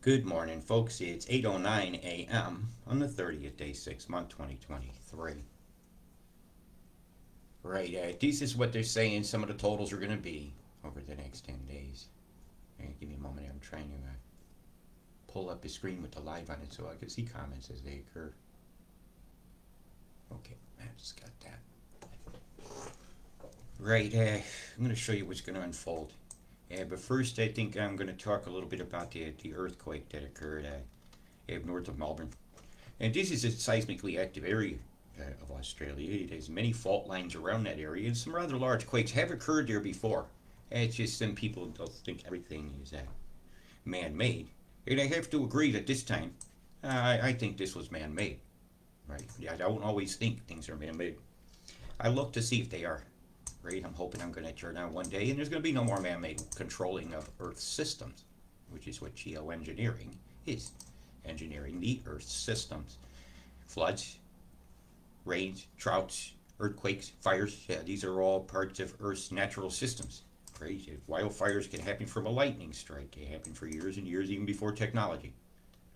Good morning, folks. It's 8:09 a.m. on the 30th day, 6th month, 2023. Right, this is what they're saying some of the totals are going to be over the next 10 days. Give me a moment. I'm trying to pull up the screen with the live on it so I can see comments as they occur. Okay, I just got that. Right, I'm going to show you what's going to unfold. But first, I think I'm going to talk a little bit about the earthquake that occurred north of Melbourne. And this is a seismically active area of Australia. It has many fault lines around that area, and some rather large quakes have occurred there before. It's just some people don't think everything is man-made. And I have to agree that this time, I think this was man-made. Right? Yeah, I don't always think things are man-made. I look to see if they are. Right? I'm hoping I'm going to turn out one day, and there's going to be no more man-made controlling of Earth systems, which is what geoengineering is. Engineering the Earth's systems. Floods, rains, droughts, earthquakes, fires, yeah, these are all parts of Earth's natural systems. Right? Wildfires can happen from a lightning strike. They happen for years and years, even before technology.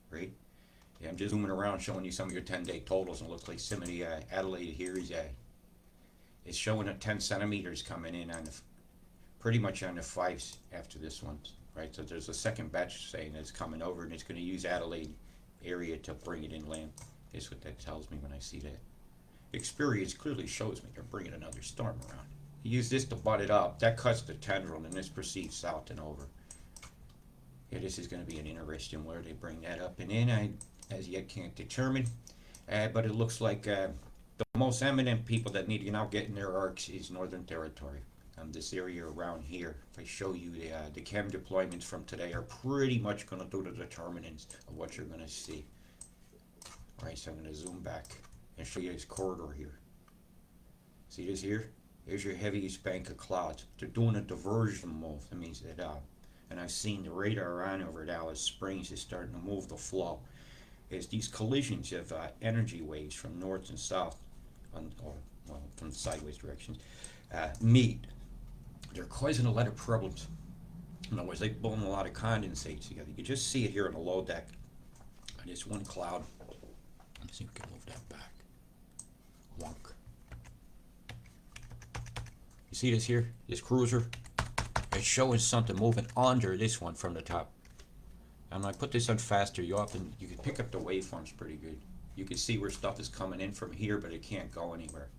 Right? Yeah, I'm just zooming around showing you some of your 10-day totals, and it looks like some of the Adelaide here is showing a 10 centimeters coming in on pretty much on the fives after this one. Right, so there's a second batch saying it's coming over, and it's going to use Adelaide area to bring it inland. Is what that tells me when I see that. Experience clearly shows me they're bringing another storm around. You use this to butt it up. That cuts the tendril, and this proceeds south and over. Yeah, this is going to be an interesting where they bring that up and in. I, as yet, can't determine. But it looks like the most eminent people that need to now get in their arcs is Northern Territory. This area around here, if I show you the chem deployments from today, are pretty much going to do the determinants of what you're going to see. All right, so I'm going to zoom back and show you this corridor here. See this here? Here's your heaviest bank of clouds. They're doing a diversion move. That means that, and I've seen the radar on over at Alice Springs is starting to move the flow. As these collisions of energy waves from north and south, from sideways directions, meet. They're causing a lot of problems. In other words, they're blowing a lot of condensate together. You can just see it here on the low deck. This one cloud. Let's see if we can move that back. Wonk. You see this here? This cruiser? It's showing something moving under this one from the top. And when I put this on faster, you can pick up the waveforms pretty good. You can see where stuff is coming in from here, but it can't go anywhere.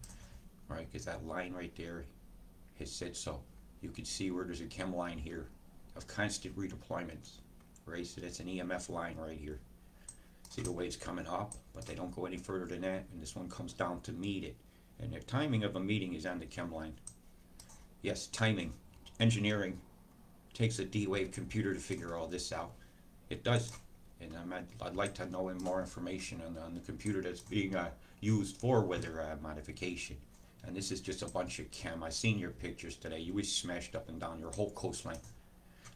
Right? Because that line right there has said so. You can see where there's a chem line here of constant redeployments. Right? So that's an EMF line right here. See the waves coming up, but they don't go any further than that, and this one comes down to meet it. And the timing of a meeting is on the chem line. Yes, timing. Engineering takes a D-Wave computer to figure all this out. It does. And I'd like to know more information on the computer that's being used for weather modification. And this is just a bunch of chem. I've seen your pictures today. You was smashed up and down your whole coastline.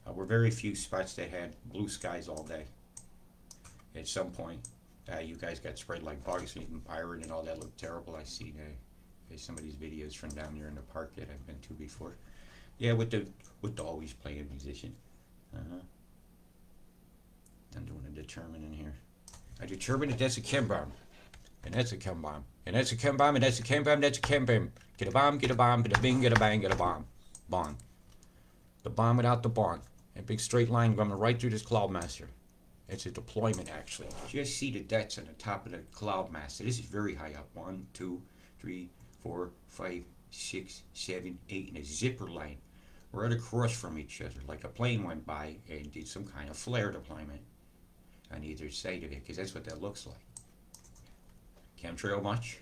Were very few spots that had blue skies all day. At some point, you guys got spread like bugs, even Byron and all that looked terrible. I see some of these videos from down there in the park that I've been to before. Yeah, with the always playing musician. I'm doing a determining here. I determined that that's a chem bomb. And that's a chem bomb. And that's a chem bomb, and that's a chem bomb, that's a chem bomb. Get a bomb, get a bomb, get a bing, get a bang, get a bomb. Bomb. The bomb without the bomb. A big straight line going right through this cloud mass here. It's a deployment, actually. Just see the debts on the top of the cloud mass. This is very high up. 1, 2, 3, 4, 5, 6, 7, 8, and a zipper line. Right across from each other, like a plane went by and did some kind of flare deployment on either side of it, because that's what that looks like. Chemtrail much?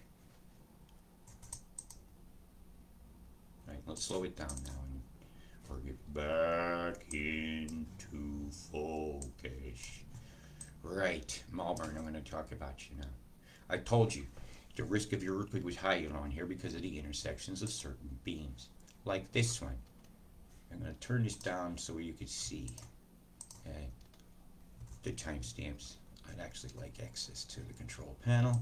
Right, let's slow it down now and bring it back into focus. Right, Melbourne, I'm going to talk about you now. I told you the risk of your earthquake was high along here because of the intersections of certain beams, like this one. I'm going to turn this down so you can see the timestamps. I'd actually like access to the control panel.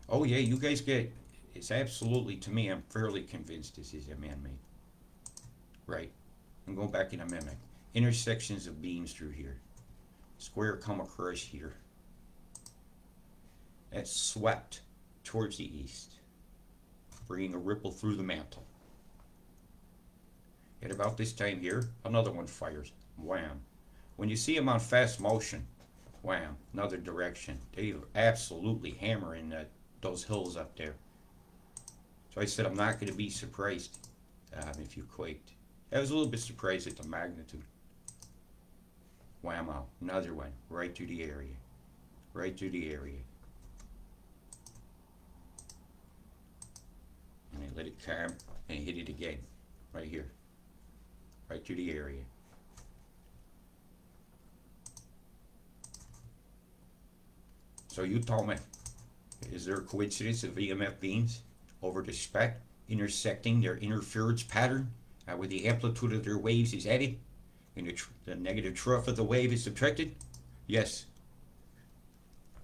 Oh yeah, you guys get, it's absolutely, to me, I'm fairly convinced this is a man-made. Right. I'm going back in a minute. Intersections of beams through here. square come across here. That's swept towards the east, bringing a ripple through the mantle. At about this time here, another one fires. Wham. When you see them on fast motion, wham, another direction. They are absolutely hammering those hills up there. So I said I'm not going to be surprised if you quaked. I was a little bit surprised at the magnitude. Whammo, another one, right through the area. Right through the area. And I let it calm and hit it again. Right here. Right through the area. So you tell me, is there a coincidence of EMF beams over the spec intersecting their interference pattern where the amplitude of their waves is added and the negative trough of the wave is subtracted? Yes.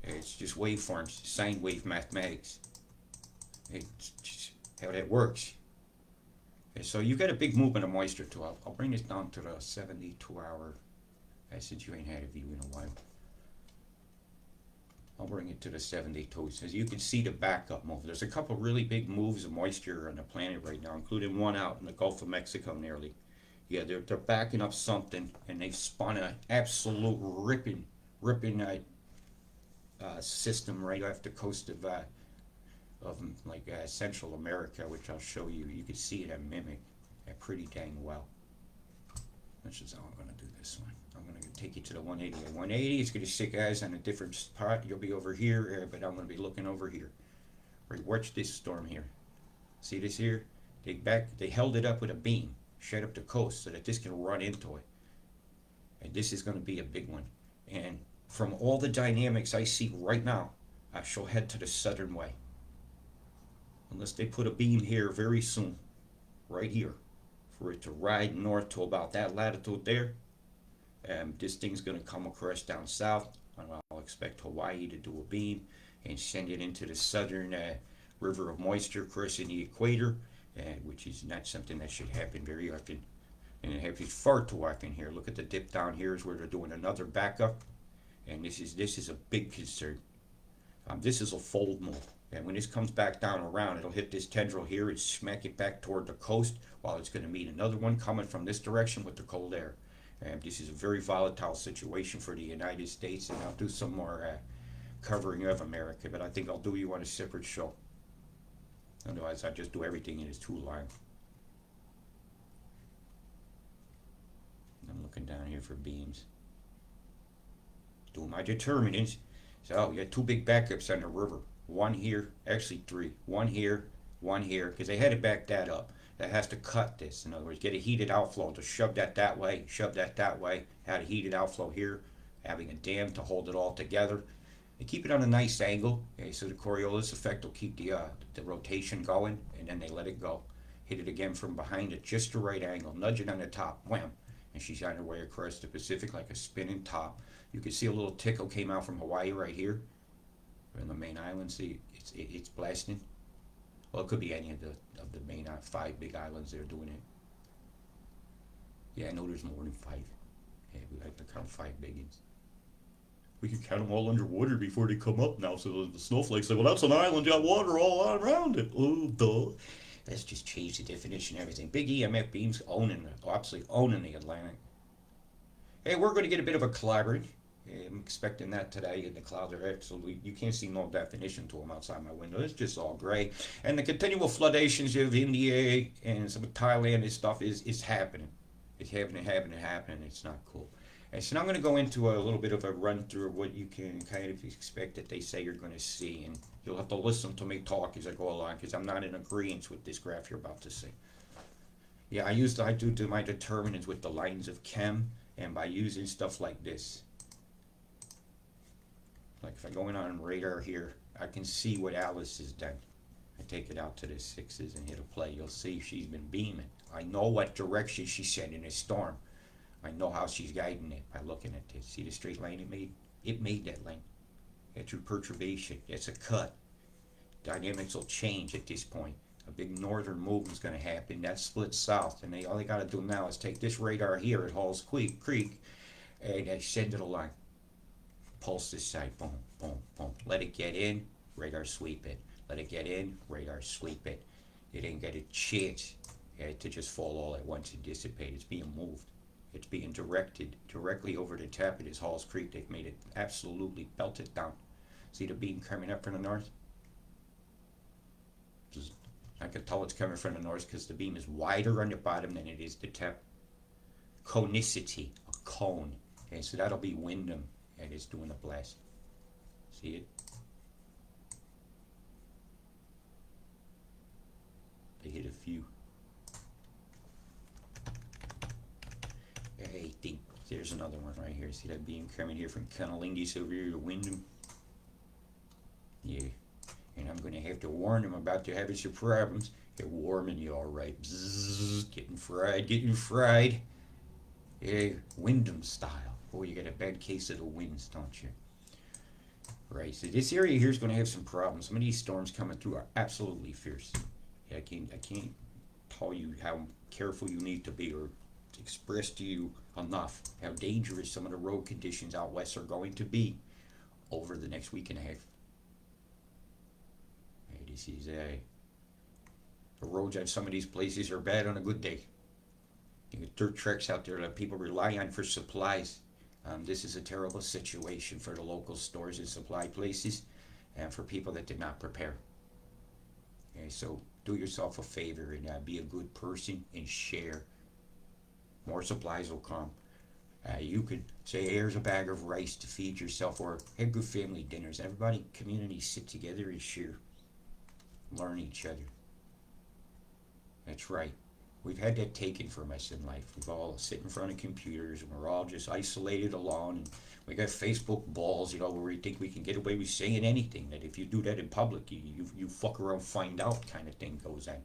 It's just waveforms, sine wave mathematics. It's just how that works. And so you got a big movement of moisture too. I'll bring this down to the 72-hour. Since you ain't had a view in a while. I'll bring it to the 72. So you can see the backup move. There's a couple really big moves of moisture on the planet right now, including one out in the Gulf of Mexico nearly. Yeah, they're backing up something, and they've spun an absolute ripping system right off the coast of Central America, which I'll show you. You can see it and mimic pretty dang well. That's just how I'm going to do this one. I'm going to take you to the 180. At 180, it's going to stick eyes on a different spot. You'll be over here, but I'm going to be looking over here. Right, watch this storm here. See this here? They held it up with a beam, shut up the coast so that this can run into it. And this is going to be a big one. And from all the dynamics I see right now, I shall head to the southern way. Unless they put a beam here very soon, right here, for it to ride north to about that latitude there. This thing's going to come across down south. I'll expect Hawaii to do a beam and send it into the southern river of moisture crossing the equator, which is not something that should happen very often. And it happens far too often here. Look at the dip down here is where they're doing another backup. And this is a big concern. This is a fold move. And when this comes back down around, it'll hit this tendril here and smack it back toward the coast, while it's going to meet another one coming from this direction with the cold air. This is a very volatile situation for the United States, and I'll do some more covering of America, but I think I'll do you on a separate show. Otherwise, I just do everything in this too long. I'm looking down here for beams. Do my determinants. So you got two big backups on the river. One here, actually three. One here, because they had to back that up. That has to cut this. In other words, get a heated outflow to shove that way, had a heated outflow here, having a dam to hold it all together. They keep it on a nice angle, okay, so the Coriolis effect will keep the rotation going, and then they let it go. Hit it again from behind at just the right angle, nudge it on the top, wham, and she's on her way across the Pacific like a spinning top. You can see a little tickle came out from Hawaii right here, in the main island. See, it's blasting. Well, it could be any of the main 5 big islands that are doing it. Yeah, I know there's more than 5. Yeah, we like to count 5 big ones. We can count them all underwater before they come up now. So the snowflakes say, well, that's an island, got water all around it. Oh, duh. Let's just change the definition of everything. Big EMF beams absolutely owning the Atlantic. Hey, we're going to get a bit of a cloud. I'm expecting that today, and the clouds are absolutely, you can't see no definition to them outside my window. It's just all gray. And the continual floodation of India and some of Thailand and stuff is happening. It's happening. It's not cool. And so now I'm going to go into a little bit of a run through of what you can kind of expect that they say you're going to see. And you'll have to listen to me talk as I go along, because I'm not in agreement with this graph you're about to see. Yeah, I do my determinants with the lines of chem, and by using stuff like this. Like if I go in on radar here, I can see what Alice has done. I take it out to the 6s and hit a play. You'll see she's been beaming. I know what direction she's sending a storm. I know how she's guiding it by looking at this. See the straight line it made? It made that line. That's your perturbation. That's a cut. Dynamics will change at this point. A big northern move is going to happen. That splits south. And all they got to do now is take this radar here at Halls Creek and send it along. pulse this side. Boom, boom, boom. Let it get in, radar sweep it. Let it get in, radar sweep it. It ain't got a chance to just fall all at once and dissipate. It's being moved. It's being directed directly over the tap of this Halls Creek. They've made it absolutely belted down. See the beam coming up from the north? I can tell it's coming from the north because the beam is wider on the bottom than it is the tap. Conicity, a cone. Okay, so that'll be Wyndham that is doing the blast. See it? They hit a few. I think there's another one right here. See that beam coming here from Cunnilingus over here to Wyndham? Yeah. And I'm going to have to warn them about to having some problems. They're warming you all right. Bzzz, getting fried, getting fried. Yeah, Wyndham style. Boy, you got a bad case of the winds, don't you? Right, so this area here is going to have some problems. Some of these storms coming through are absolutely fierce. Yeah, I can't tell you how careful you need to be or express to you enough how dangerous some of the road conditions out west are going to be over the next week and a half. This is the roads on some of these places are bad on a good day. You get dirt tracks out there that people rely on for supplies. This is a terrible situation for the local stores and supply places and for people that did not prepare. Okay, so do yourself a favor and be a good person and share. More supplies will come. You could say, here's a bag of rice to feed yourself, or have good family dinners. Everybody, community, sit together and share. Learn each other. That's right. We've had that taken from us in life. We've all sit in front of computers and we're all just isolated alone. And we got Facebook balls, where we think we can get away with saying anything. That if you do that in public, you fuck around, find out kind of thing goes on.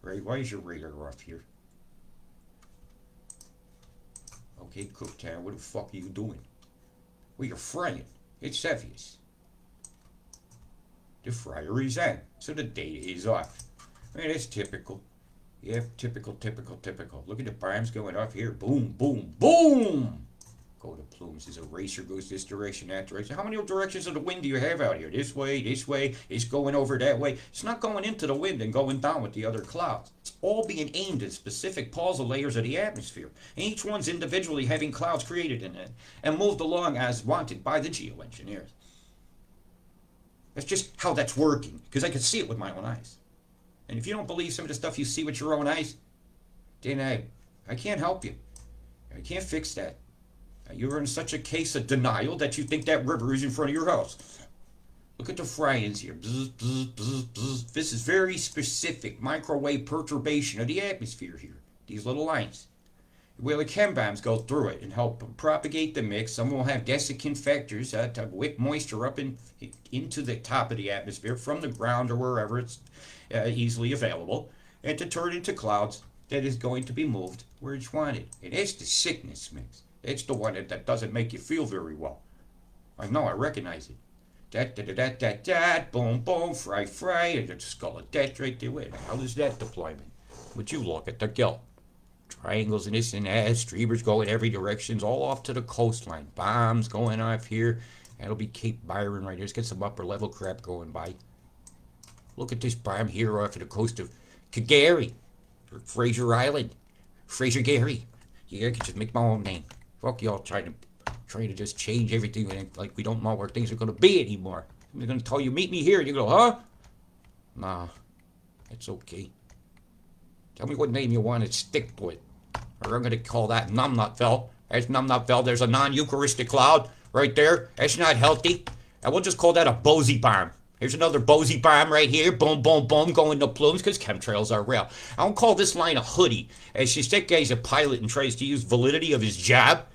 Right? Why is your radar off here? Okay, Cooktown, what the fuck are you doing? Well, you're frying. It's obvious. The fryer is on, so the data is off. I mean, that's typical. Yeah, typical. Look at the bombs going off here. Boom, boom, boom! Go to plumes. As a racer goes this direction, that direction. How many directions of the wind do you have out here? This way, it's going over that way. It's not going into the wind and going down with the other clouds. It's all being aimed at specific causal layers of the atmosphere. And each one's individually having clouds created in it and moved along as wanted by the geoengineers. That's just how that's working, because I can see it with my own eyes. And if you don't believe some of the stuff you see with your own eyes, then I can't help you. I can't fix that. You're in such a case of denial that you think that river is in front of your house. Look at the fry-ins here. Bzz, bzz, bzz, bzz. This is very specific microwave perturbation of the atmosphere here. These little lines. Well, the chem bombs go through it and help propagate the mix. Some will have desiccant factors to whip moisture up into the top of the atmosphere from the ground or wherever it's easily available, and to turn into clouds that is going to be moved where it's wanted. And it's the sickness mix. It's the one that doesn't make you feel very well. I know, I recognize it. Boom, boom, fry, and the skull of death right there. Where the hell is that deployment? Would you look at the gill? Triangles and this and that, streamers going every direction, all off to the coastline. Bombs going off here. That'll be Cape Byron right here. Let's get some upper level crap going by. Look at this bomb here off of the coast of Kagari, or Fraser Island. Fraser Gary. Yeah, I can just make my own name. Fuck y'all trying to just change everything like we don't know where things are going to be anymore. I'm going to tell you, meet me here, and you go, huh? Nah, it's okay. Tell me what name you want to stick to it. Or I'm going to call that Numbnutville. That's Numbnutville. There's a non-Eucharistic cloud right there. That's not healthy. And we'll just call that a Bosie bomb. Here's another Bosie bomb right here. Boom, boom, boom, going to plumes because chemtrails are real. I don't call this line a hoodie. It's just that guy's a pilot and tries to use validity of his job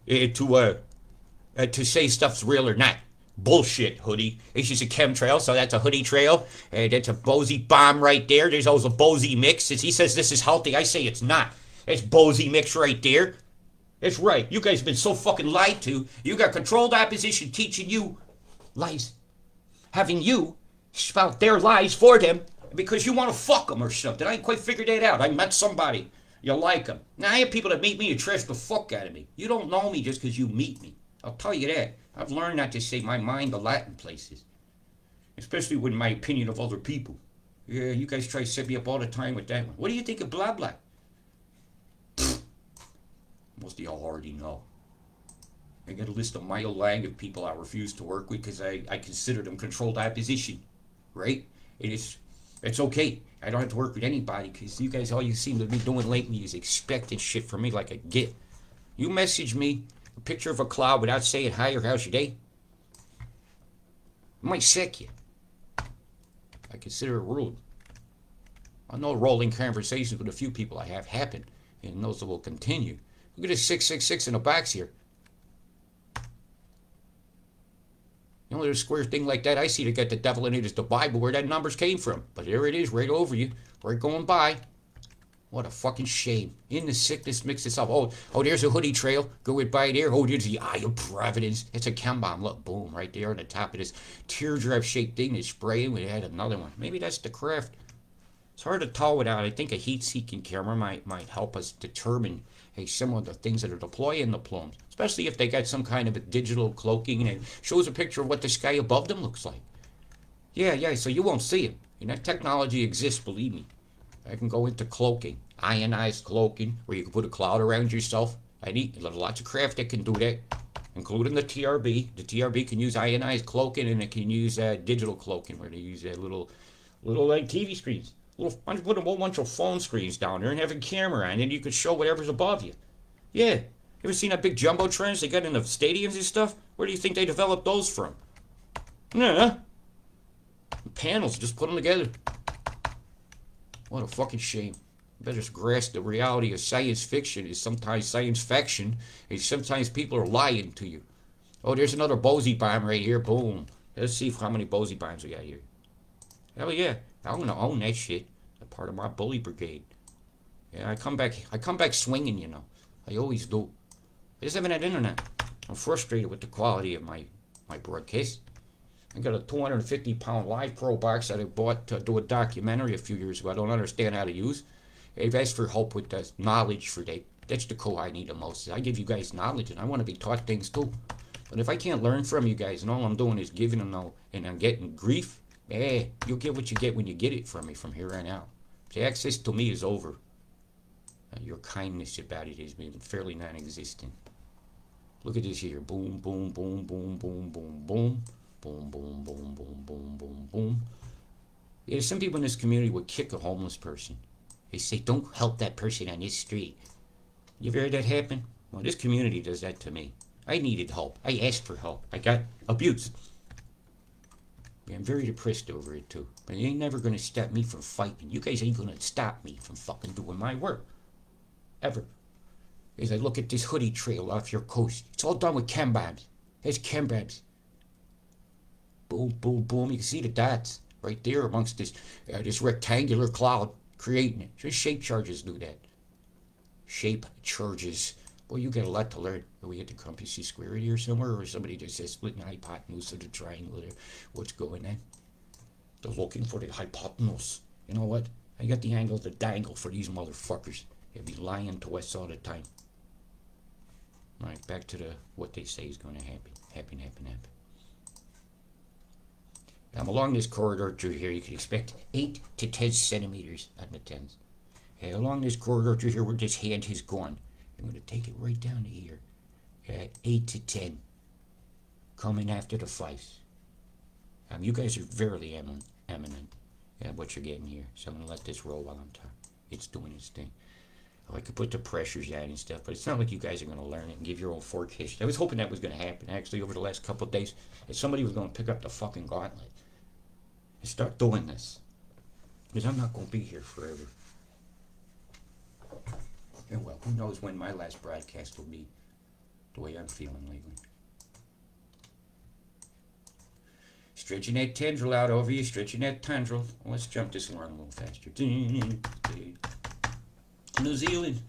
to say stuff's real or not. Bullshit, hoodie. It's just a chemtrail, so that's a hoodie trail. And that's a Bosie bomb right there. There's also a Bosie mix. He says this is healthy. I say it's not. It's Bosie mix right there. That's right. You guys have been so fucking lied to. You got controlled opposition teaching you lies. Having you spout their lies for them because you want to fuck them or something. I ain't quite figured that out. I met somebody. You like them. Now, I have people that meet me and trash the fuck out of me. You don't know me just because you meet me. I'll tell you that. I've learned not to say my mind a lot in places, especially with my opinion of other people. Yeah, you guys try to set me up all the time with that one. What do you think of blah blah? Most of y'all already know. I got a list a mile long of people I refuse to work with because I consider them controlled opposition, right? It's okay. I don't have to work with anybody because you guys, all you seem to be doing lately is expecting shit from me like a gift. You message me a picture of a cloud without saying hi or how's your day, I might sick you. I consider it rude. I know rolling conversations with a few people I have happen, and those will continue. Look at this 666 in a box here. You know, there's a square thing like that I see to get the devil in it is the Bible where that numbers came from. But there it is, right over you, right going by. What a fucking shame. In the sickness, mix this up. Oh, there's a hoodie trail. Go it by there. Oh, there's the Eye of Providence. It's a chem bomb. Look, boom, right there on the top of this teardrop-shaped thing that's spraying. We had another one. Maybe that's the craft. It's hard to tell without. I think a heat-seeking camera might help us determine some of the things that are deployed in the plumes, especially if they got some kind of a digital cloaking and it shows a picture of what the sky above them looks like. Yeah, so you won't see it. And that technology exists, believe me. I can go into cloaking, ionized cloaking, where you can put a cloud around yourself. Lots of craft that can do that, including the TRB. The TRB can use ionized cloaking and it can use digital cloaking, where they use little like TV screens. I'm putting a whole bunch of phone screens down there and have a camera on, and you can show whatever's above you. Yeah. You ever seen that big jumbotrons they got in the stadiums and stuff? Where do you think they developed those from? Nah. Panels, just put them together. What a fucking shame. You better grasp the reality of science fiction is sometimes science fiction, and sometimes people are lying to you. Oh, there's another Bosey bomb right here. Boom. Let's see how many Bosey bombs we got here. Hell yeah. I'm gonna own that shit. A part of my bully brigade. Yeah, I come back swinging, you know. I always do. I just haven't had internet. I'm frustrated with the quality of my broadcast. I got a 250-pound live pro box that I bought to do a documentary a few years ago. I don't understand how to use. They've asked for help with the knowledge for that. That's the code I need the most. I give you guys knowledge, and I want to be taught things too. But if I can't learn from you guys, and all I'm doing is giving them no, and I'm getting grief, you'll get what you get when you get it from me from here on out. The access to me is over. Your kindness about it has been fairly non-existent. Look at this here. Boom, boom, boom, boom, boom, boom, boom. Boom, boom, boom, boom, boom, boom, boom. Yeah, some people in this community would kick a homeless person. They say, don't help that person on this street. You ever heard that happen? Well, this community does that to me. I needed help. I asked for help. I got abused. Yeah, I'm very depressed over it too. But you ain't never gonna stop me from fighting. You guys ain't gonna stop me from fucking doing my work. Ever. As I look at this hoodie trail off your coast, it's all done with chem bombs. There's chem bombs. Boom, boom, boom. You can see the dots right there amongst this rectangular cloud creating it. Just shape charges do that. Shape charges. Boy, you got a lot to learn. Are we at the compass square here somewhere, or somebody just says splitting the hypotenuse of the triangle there? What's going on? They're looking for the hypotenuse. You know what? I got the angle to dangle for these motherfuckers. They'll be lying to us all the time. All right, back to what they say is going to happen. Happen. Now, along this corridor through here, you can expect 8 to 10 centimeters on the 10s. Along this corridor through here where this hand has gone, I'm going to take it right down to here. 8 to 10. Coming after the 5s. You guys are very eminent at what you're getting here. So I'm going to let this roll while I'm talking. It's doing its thing. I could put the pressures out and stuff, but it's not like you guys are going to learn it and give your own forecast. I was hoping that was going to happen, actually, over the last couple of days. That somebody was going to pick up the fucking gauntlet and start doing this. Because I'm not going to be here forever. And well, who knows when my last broadcast will be the way I'm feeling lately. Stretching that tendril out over you, stretching that tendril. Well, let's jump this along a little faster. New Zealand,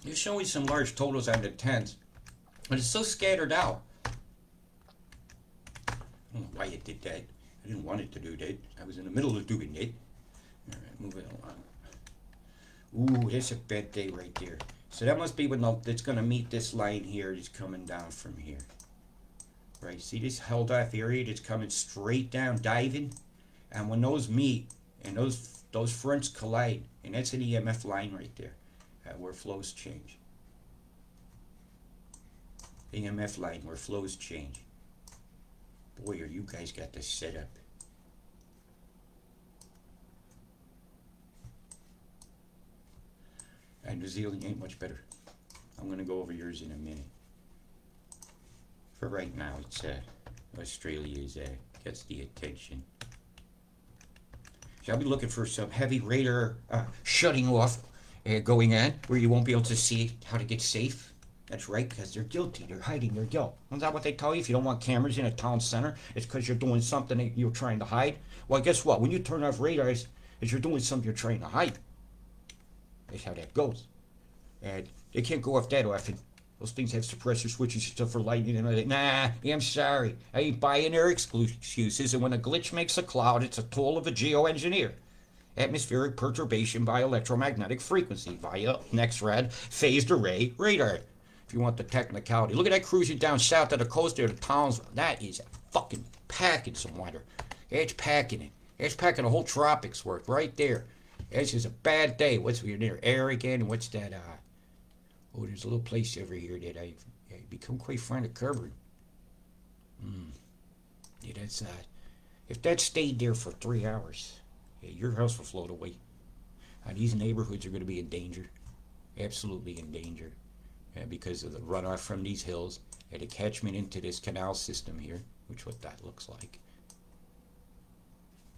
you're showing some large totals on the 10s, but it's so scattered out. I don't know why it did that. I didn't want it to do that. I was in the middle of doing it. All right, moving along. Ooh, that's a bad day right there. So that must be when it's going to meet this line here. It's coming down from here. Right, see this held off area that's coming straight down, diving? And when those meet and those fronts collide, and that's an EMF line right there, where flows change. EMF line where flows change. Boy, are you guys got this set up. And New Zealand ain't much better. I'm going to go over yours in a minute. For right now, it's Australia gets the attention. So I'll be looking for some heavy radar shutting off going on, where you won't be able to see how to get safe. That's right, because they're guilty. They're hiding their guilt. Isn't that what they tell you? If you don't want cameras in a town center, it's because you're doing something that you're trying to hide. Well, guess what? When you turn off radars, it's you're doing something you're trying to hide. That's how that goes. And they can't go off that often. Those things have suppressor switches and stuff for lighting and all that. Nah, I'm sorry. I ain't buying their excuses. And when a glitch makes a cloud, it's a tool of a geoengineer. Atmospheric perturbation by electromagnetic frequency via next-rad phased array radar. If you want the technicality. Look at that cruising down south of the coast there to Townsville. That is fucking packing some water. It's packing it. It's packing the whole tropics work right there. This is a bad day. What's we're near air again? What's that? Oh, there's a little place over here that I've become quite fond of covering. Yeah, that's if that stayed there for 3 hours, yeah, your house will float away. These neighborhoods are going to be in danger, absolutely in danger, because of the runoff from these hills and the catchment into this canal system here, which what that looks like.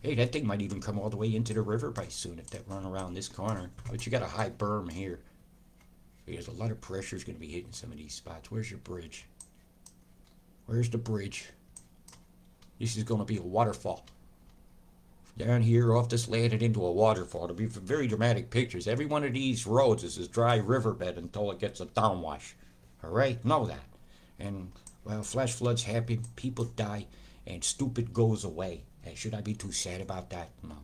Hey, that thing might even come all the way into the river by soon if that run around this corner. But you got a high berm here. There's a lot of pressure is going to be hitting some of these spots. Where's your bridge? Where's the bridge? This is going to be a waterfall. Down here off this land and into a waterfall. It'll be very dramatic pictures. Every one of these roads is this dry riverbed until it gets a downwash. All right? Know that. And, well, flash floods happen, people die, and stupid goes away. Should I be too sad about that? No.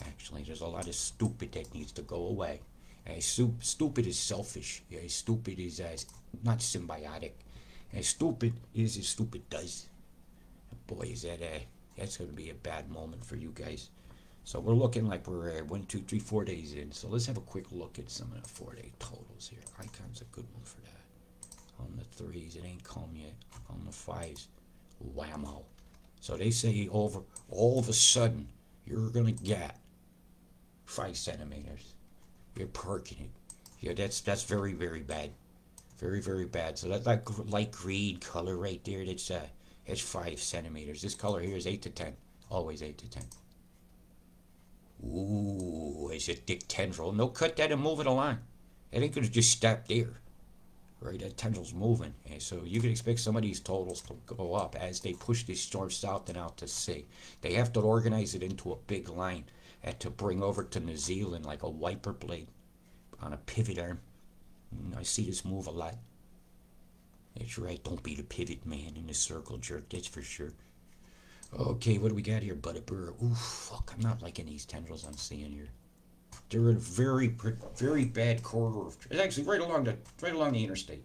Actually, there's a lot of stupid that needs to go away. Stupid is selfish. Stupid is not symbiotic. Stupid is as stupid does. Boy, is that's going to be a bad moment for you guys. So we're looking like we're 1, 2, 3, 4 days in. So let's have a quick look at some of the 4-day totals here. Icon's a good one for that. On the 3s, it ain't come yet. On the 5s, whammo. So they say over all of a sudden you're gonna get 5 centimeters. You're perking it. Yeah, that's very, very bad. Very, very bad. So that light green color right there, that's 5 centimeters. This color here is 8 to 10. Always 8 to 10. Ooh, it's a thick tendril. No, cut that and move it along. It ain't gonna just stop there. Right, that tendril's moving, and so you can expect some of these totals to go up as they push this storm south and out to sea. They have to organize it into a big line and to bring over to New Zealand like a wiper blade on a pivot arm. I see this move a lot. That's right, don't be the pivot man in the circle jerk, that's for sure. Okay, what do we got here, Butterbur? Ooh, fuck, I'm not liking these tendrils I'm seeing here. They're in a very, very bad corridor. It's actually right along the interstate,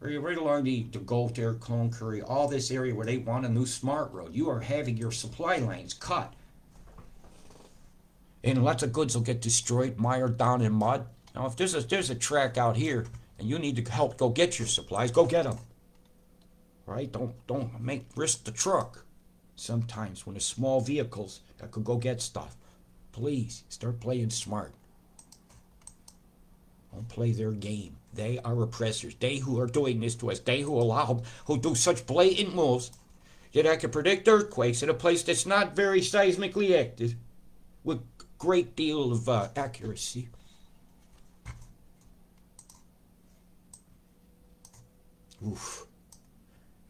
right along the Gulf there, Clone Curry, all this area where they want a new smart road. You are having your supply lines cut, and lots of goods will get destroyed, mired down in mud. Now, if there's a track out here, and you need to help go get your supplies, go get them. Right? Don't risk the truck. Sometimes when there's small vehicles that could go get stuff. Please, start playing smart. Don't play their game. They are oppressors. They who are doing this to us. They who do such blatant moves that I can predict earthquakes in a place that's not very seismically active with great deal of accuracy. Oof.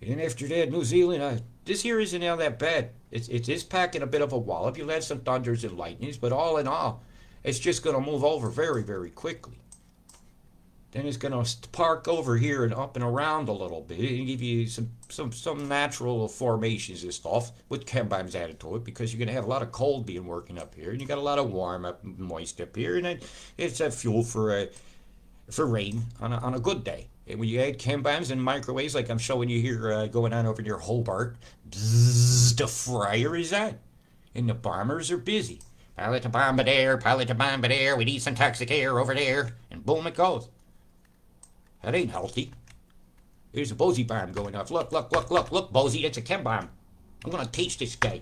And after that, New Zealand, this here isn't all that bad. It is packing a bit of a wallop. You'll have some thunders and lightnings, but all in all, it's just going to move over very, very quickly. Then it's going to park over here and up and around a little bit and give you some natural formations and stuff with chem bombs added to it, because you're going to have a lot of cold being working up here, and you got a lot of warm up, moist up here, and it's a fuel for rain on a good day. And when you add chem bombs and microwaves, like I'm showing you here going on over near Hobart, bzzz, the fryer is on. And the bombers are busy. Pilot to bombardier, pilot to bombardier, we need some toxic air over there. And boom it goes. That ain't healthy. There's a Bozy bomb going off. Look, look, look, look, look, Bozy, it's a chem bomb. I'm going to teach this guy.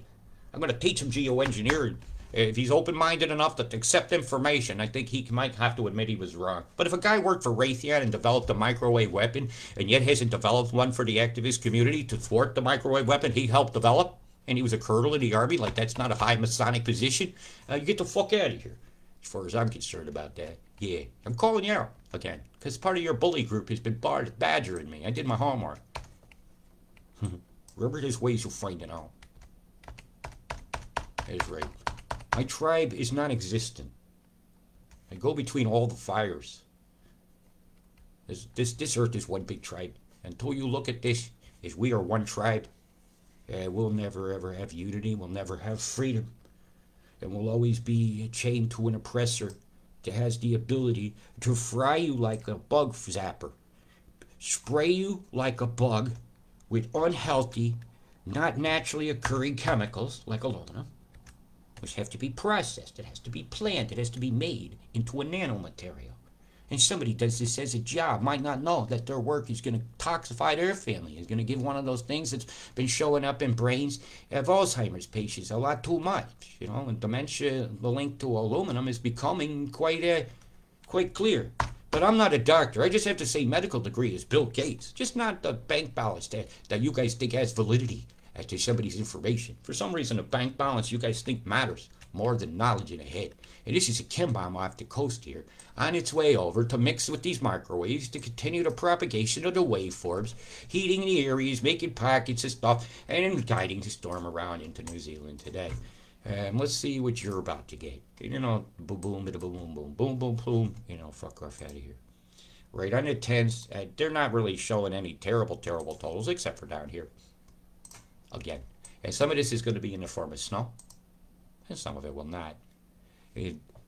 I'm going to teach him geoengineering. If he's open-minded enough to accept information, I think he might have to admit he was wrong. But if a guy worked for Raytheon and developed a microwave weapon, and yet hasn't developed one for the activist community to thwart the microwave weapon he helped develop, and he was a colonel in the army, like that's not a high Masonic position, you get the fuck out of here. As far as I'm concerned about that. Yeah, I'm calling you out again, because part of your bully group has been badgering me. I did my homework. Remember, there's ways of finding out. That's right. My tribe is non-existent. I go between all the fires. This earth is one big tribe. Until you look at this as we are one tribe, we'll never ever have unity. We'll never have freedom. And we'll always be chained to an oppressor that has the ability to fry you like a bug zapper, spray you like a bug with unhealthy, not naturally occurring chemicals like aluminum, which have to be processed. It has to be planted. It has to be made into a nanomaterial. And somebody does this as a job, might not know that their work is going to toxify their family, is going to give one of those things that's been showing up in brains of Alzheimer's patients a lot too much. You know, and dementia, the link to aluminum is becoming quite clear. But I'm not a doctor. I just have to say medical degree is Bill Gates, just not the bank balance that you guys think has validity to somebody's information. For some reason, a bank balance you guys think matters more than knowledge in a head. And this is a chem bomb off the coast here, on its way over to mix with these microwaves to continue the propagation of the waveforms, heating the areas, making pockets of stuff, and guiding the storm around into New Zealand today. Let's see what you're about to get. You know, boom, boom, boom, boom, boom, boom, boom, boom. You know, fuck off out of here. Right on the 10s, they're not really showing any terrible totals, except for down here. Again. And some of this is going to be in the form of snow, and some of it will not.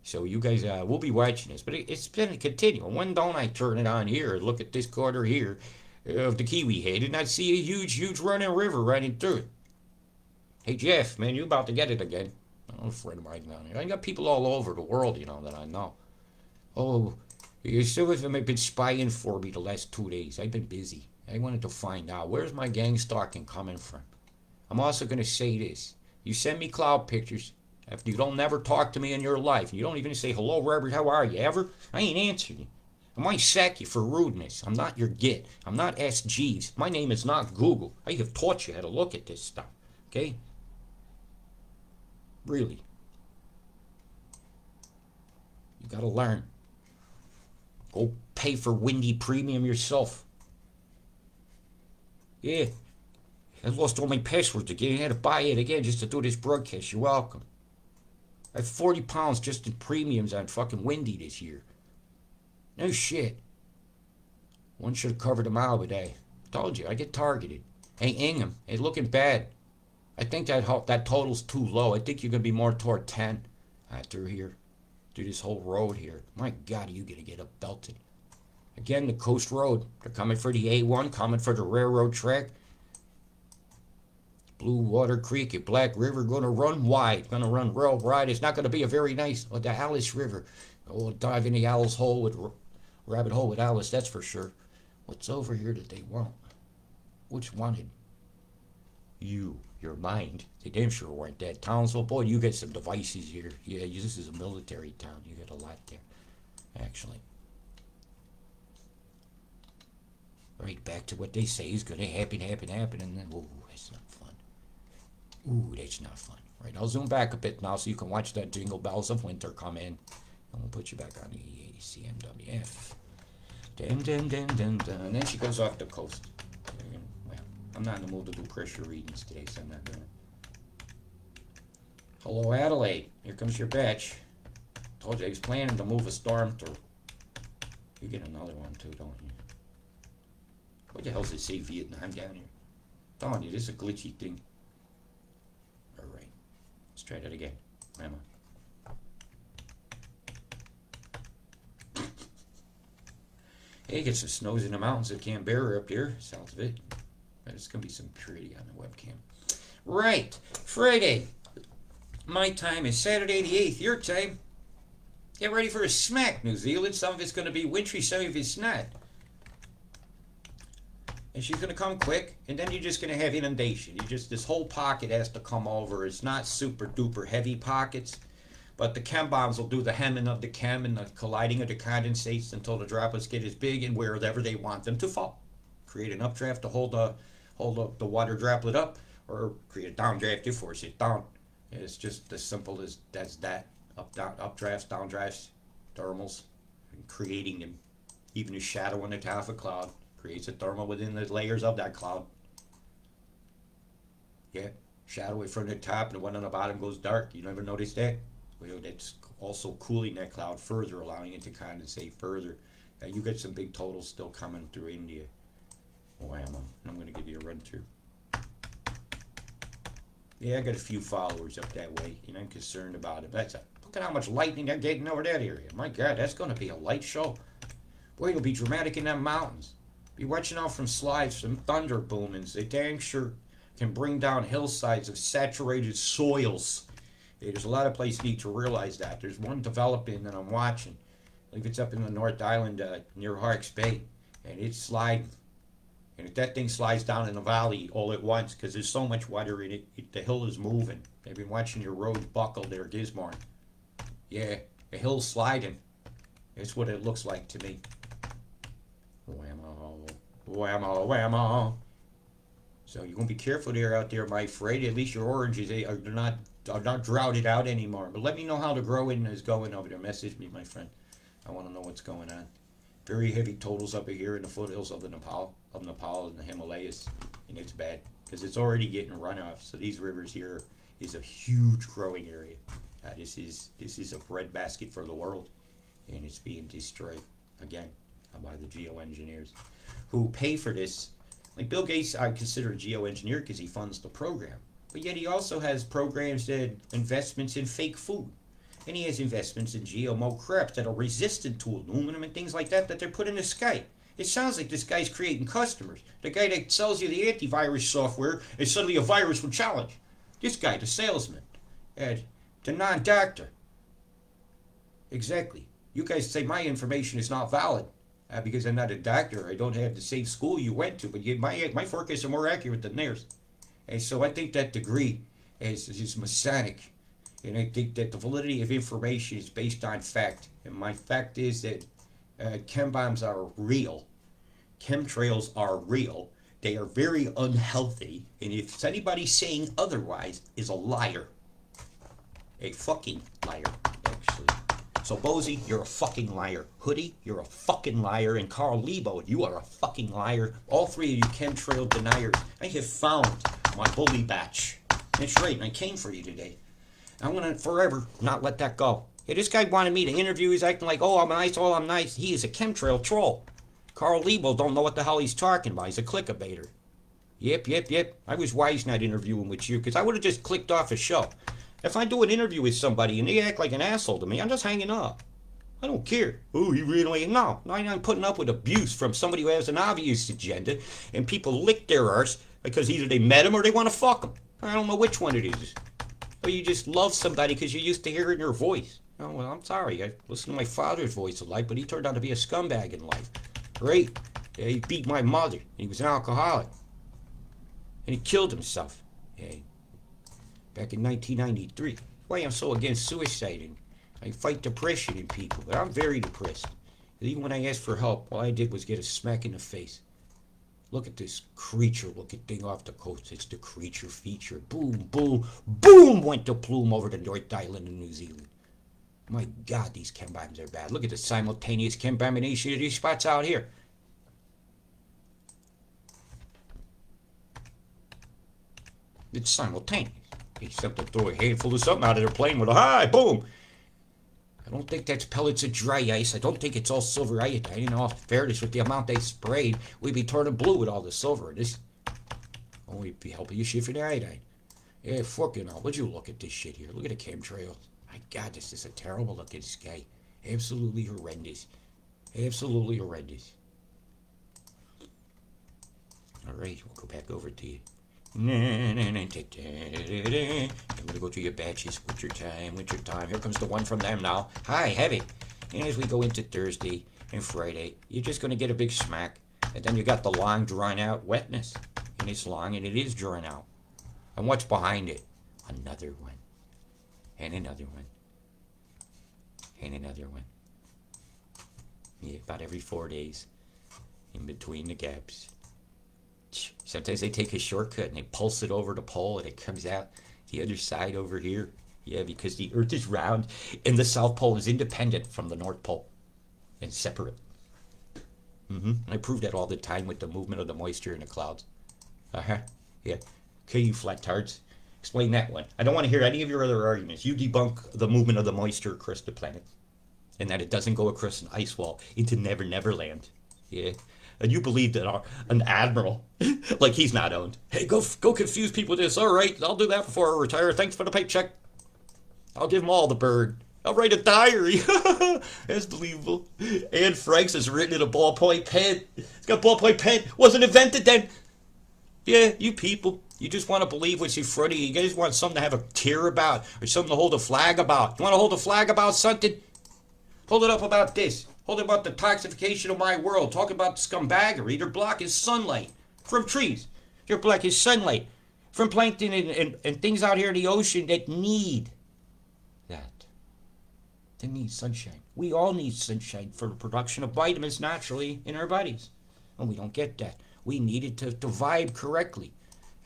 So you guys will be watching this, but it's been a continuum. When don't I turn it on here and look at this corner here of the Kiwi Head and I see a huge running river running through it? Hey Jeff, man, you about to get it again. I'm a friend of mine down here. I got people all over the world, you know, that I know. Oh, some of them have been spying for me the last 2 days. I've been busy. I wanted to find out, where's my gang stalking coming from? I'm also going to say this. You send me cloud pictures. If you don't never talk to me in your life, you don't even say, hello, Robert, how are you, ever? I ain't answering you. I might sack you for rudeness. I'm not your git. I'm not Ask Jeeves. My name is not Google. I have taught you how to look at this stuff, okay? Really. You gotta learn. Go pay for Windy Premium yourself. Yeah. I lost all my passwords again. I had to buy it again just to do this broadcast. You're welcome. I have 40 pounds just in premiums on fucking Windy this year. No shit. One should have covered them out, but I told you, I get targeted. Hey, Ingham, it's looking bad. I think that total's too low. I think you're going to be more toward 10 through here. Through this whole road here. My God, are you going to get up belted. Again, the coast road. They're coming for the A1, coming for the railroad track. Blue Water Creek at Black River going to run wide, going to run real wide. It's not going to be a very nice, the Alice River. Oh, dive in the Alice hole with, rabbit hole with Alice, that's for sure. What's over here that they want? Which wanted? You, your mind. They damn sure weren't that. Townsville, boy, you got some devices here. Yeah, this is a military town. You got a lot there, actually. Right back to what they say is going to happen, and then, ooh, that's not fun. Ooh, that's not fun. Right, I'll zoom back a bit now so you can watch that Jingle Bells of Winter come in. And we'll put you back on the CMWF. And then she goes off the coast. Well, I'm not in the mood to do pressure readings today, so I'm not doing it. Hello, Adelaide. Here comes your batch. Told you I was planning to move a storm through. You get another one too, don't you? What the hell does it say Vietnam down here? Telling you, this is a glitchy thing. Alright. Let's try that again. Emma. Hey, get some snows in the mountains of Canberra up there, south of it. It's going to be some pretty on the webcam. Right, Friday. My time is Saturday the 8th, your time. Get ready for a smack, New Zealand. Some of it's going to be wintry, some of it's not. And she's going to come quick, and then you're just going to have inundation. This whole pocket has to come over. It's not super duper heavy pockets, but the chem bombs will do the hemming of the chem and the colliding of the condensates until the droplets get as big and wherever they want them to fall. Create an updraft to hold the water droplet up, or create a downdraft to force it down. It's just as simple as that. Updrafts, downdrafts, thermals, and creating them. Even a shadow on the top of a cloud creates a thermal within the layers of that cloud. Yeah, shadow in front of the top and the one on the bottom goes dark. You never noticed that? Well, that's also cooling that cloud further, allowing it to condensate further. You get some big totals still coming through India. Whammo. I'm going to give you a run through. Yeah, I got a few followers up that way, and I'm concerned about it. Look at how much lightning they're getting over that area. My God, that's going to be a light show. Boy, it'll be dramatic in them mountains. Be watching out from slides, from thunder boomings. They dang sure can bring down hillsides of saturated soils. Yeah, there's a lot of places need to realize that. There's one developing that I'm watching. I think it's up in the North Island near Hawke's Bay, and it's sliding. And if that thing slides down in the valley all at once, because there's so much water in it, the hill is moving. They've been watching your road buckle there, Gisborne. Yeah, the hill's sliding. That's what it looks like to me. Whammo, whammo, whammo. So you're gonna be careful there out there, my friend. At least your oranges are not droughted out anymore. But let me know how the growing is going over there. Message me, my friend. I want to know what's going on. Very heavy totals up here in the foothills of Nepal and the Himalayas, and it's bad because it's already getting runoff. So these rivers here is a huge growing area. This is a breadbasket for the world, and it's being destroyed again by the geoengineers who pay for this. Like Bill Gates, I consider a geoengineer because he funds the program, but yet he also has programs that investments in fake food. And he has investments in GMO crap that are resistant to aluminum and things like that they're put in the sky. It sounds like this guy's creating customers. The guy that sells you the antivirus software is suddenly a virus with challenge. This guy, the salesman, the non-doctor. Exactly. You guys say my information is not valid because I'm not a doctor. I don't have the same school you went to, but my forecasts are more accurate than theirs. And so I think that degree is Masonic. And I think that the validity of information is based on fact. And my fact is that chem bombs are real. Chemtrails are real. They are very unhealthy. And if anybody saying otherwise is a liar. A fucking liar, actually. So Bozy, you're a fucking liar. Hoodie, you're a fucking liar. And Carl Lebo, you are a fucking liar. All three of you chemtrail deniers. I have found my bully batch. That's right, and I came for you today. I'm going to forever not let that go. Hey, this guy wanted me to interview. He's acting like, oh, I'm nice. He is a chemtrail troll. Carl Lebo don't know what the hell he's talking about. He's a clickbaiter. Yep. I was wise not interviewing with you because I would have just clicked off a show. If I do an interview with somebody and they act like an asshole to me, I'm just hanging up. I don't care. Oh, he really... No, I'm putting up with abuse from somebody who has an obvious agenda and people lick their arse because either they met him or they want to fuck him. I don't know which one it is. Or you just love somebody because you're used to hearing their voice. Oh, well, I'm sorry. I listened to my father's voice in life, but he turned out to be a scumbag in life. Right? Yeah, he beat my mother. And he was an alcoholic. And he killed himself. Yeah. Back in 1993. Why I'm so against suicide. And I fight depression in people. But I'm very depressed. And even when I asked for help, all I did was get a smack in the face. Look at this creature-looking thing off the coast. It's the creature feature. Boom, boom, boom went the plume over the North Island in New Zealand. My God, these chem bombs are bad. Look at the simultaneous chem bombination of these spots out here. It's simultaneous. Except to throw a handful of something out of their plane with a high, boom. I don't think that's pellets of dry ice. I don't think it's all silver iodine. In all fairness, with the amount they sprayed, we'd be turning blue with all the silver. This only be helping you shit for the iodine. Yeah, fucking hell. Would you look at this shit here? Look at the chemtrail. My God, this is a terrible look at this guy. Absolutely horrendous. Absolutely horrendous. All right, we'll go back over to you. I'm gonna go to your batches. Winter time, winter time. Here comes the one from them now. Hi, heavy. And as we go into Thursday and Friday, you're just gonna get a big smack, and then you got the long, drawn out wetness, and it's long and it is drawn out. And what's behind it? Another one, and another one, and another one. Yeah, about every 4 days, in between the gaps. Sometimes they take a shortcut and they pulse it over the pole and it comes out the other side over here. Yeah, because the Earth is round and the South Pole is independent from the North Pole and separate. I prove that all the time with the movement of the moisture in the clouds. Yeah. Okay, you flat-tards. Explain that one. I don't want to hear any of your other arguments. You debunk the movement of the moisture across the planet and that it doesn't go across an ice wall into Never Never Land. Yeah. And you believe that an admiral, like he's not owned. Hey, go confuse people with this. All right, I'll do that before I retire. Thanks for the paycheck. I'll give them all the bird. I'll write a diary. That's believable. Anne Franks has written in a ballpoint pen. It's got a ballpoint pen. Wasn't invented then. Yeah, you people. You just want to believe what's in front of you. You guys want something to have a tear about or something to hold a flag about. You want to hold a flag about something? Hold it up about this. Hold about the toxification of my world. Talk about scumbaggery. They're blocking sunlight from trees. They're blocking sunlight from plankton and things out here in the ocean that need that. They need sunshine. We all need sunshine for the production of vitamins naturally in our bodies. And we don't get that. We need it to vibe correctly.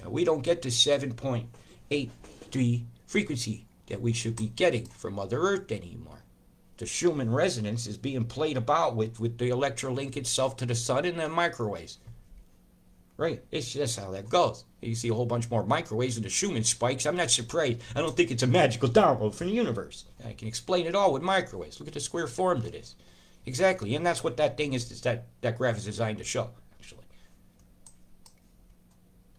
And we don't get the 7.83 frequency that we should be getting from Mother Earth anymore. The Schumann resonance is being played about with the electrolink itself to the sun and the microwaves. Right? It's just how that goes. You see a whole bunch more microwaves and the Schumann spikes. I'm not surprised. I don't think it's a magical download from the universe. I can explain it all with microwaves. Look at the square form to this. Exactly. And that's what that thing is that graph is designed to show, actually.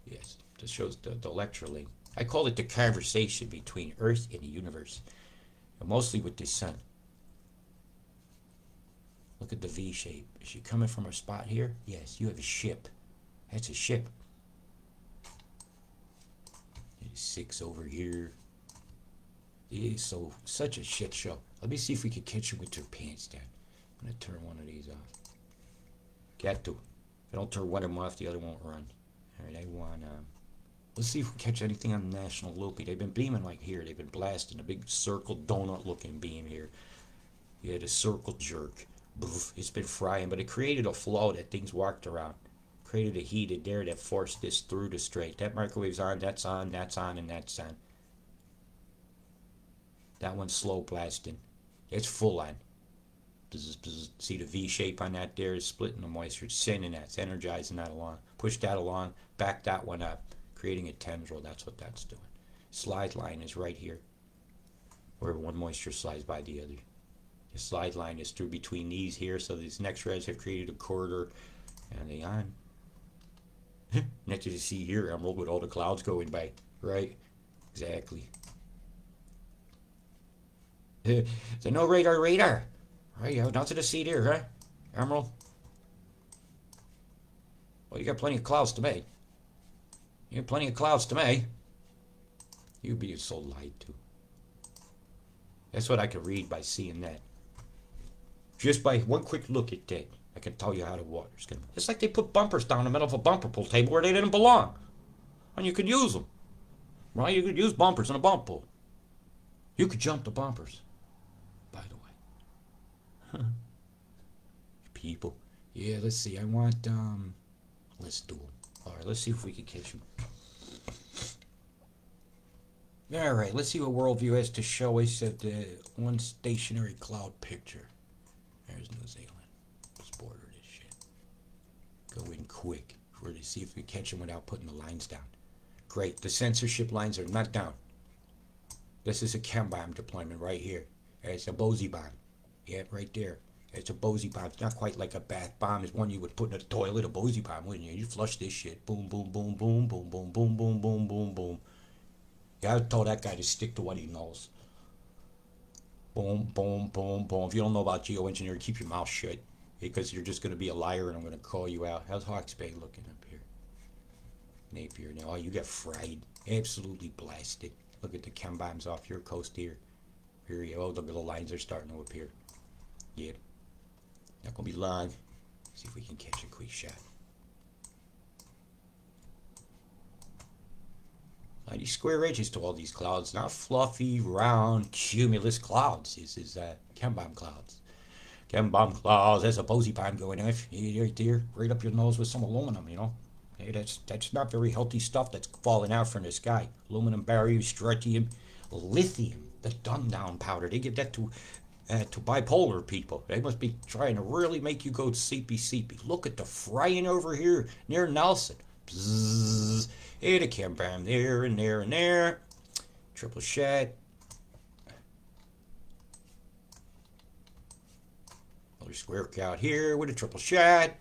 Yes, it shows the electrolink. I call it the conversation between Earth and the universe. And mostly with the sun. Look at the V shape. Is she coming from a spot here? Yes, you have a ship. That's a ship. There's 6 over here. It is such a shit show. Let me see if we can catch her with her pants down. I'm going to turn one of these off. Got to. If I don't turn one of them off, the other won't run. Alright, I want, let's see if we catch anything on the National Loopy. They've been beaming like here. They've been blasting a big circle donut looking beam here. You had a circle jerk. It's been frying, but it created a flow that things walked around. Created a heated air that forced this through the straight. That microwave's on, that's on, that's on, and that's on. That one's slow blasting. It's full on. See the V shape on that there is splitting the moisture. It's sending that. It's energizing that along. Push that along. Back that one up. Creating a tendril. That's what that's doing. Slide line is right here. Where one moisture slides by the other. The slide line is through between these here, so these next reds have created a corridor, and they on. Next to see here, emerald with all the clouds going by, right? Exactly. So no radar. Right, you have nothing to see there, huh? Emerald? Well, you got plenty of clouds to me. You got plenty of clouds to me. You being so lied to. That's what I can read by seeing that. Just by one quick look at that, I can tell you how the water's going to be. It's like they put bumpers down the middle of a bumper pool table where they didn't belong. And you could use them. Right? You could use bumpers in a bump pool. You could jump the bumpers, by the way. People. Yeah, let's see. I want, let's do them. Alright, let's see if we can catch them. Alright, let's see what Worldview has to show us at the one stationary cloud picture. There's New Zealand. Let's border this shit. Go in quick. We're to see if we catch them without putting the lines down. Great. The censorship lines are not down. This is a chem bomb deployment right here. It's a Bosey bomb. Yeah, right there. It's a Bosey bomb. It's not quite like a bath bomb. It's one you would put in a toilet. A Bosey bomb, wouldn't you? You flush this shit. Boom, boom, boom, boom, boom, boom, boom, boom, boom, boom, boom. Yeah, I told that guy to stick to what he knows. Boom, boom, boom, boom. If you don't know about geoengineering, keep your mouth shut. Because you're just going to be a liar and I'm going to call you out. How's Hawke's Bay looking up here? Napier. Now, oh, you got fried. Absolutely blasted. Look at the chem bombs off your coast here. Here you go. Oh, look at the lines are starting to appear. Yeah. Not gonna be long. See if we can catch a quick shot. These square edges to all these clouds, not fluffy, round, cumulus clouds. This is chem bomb clouds. Chem bomb clouds. That's a posy bomb going off right there, right up your nose with some aluminum. You know, hey, that's not very healthy stuff that's falling out from the sky. Aluminum barriers, strontium, lithium, the dumbed down powder. They give that to bipolar people. They must be trying to really make you go seepy. Look at the frying over here near Nelson. Bzzz. Hey, the chem bomb there and there and there. Triple shot. Another square count here with a triple shot.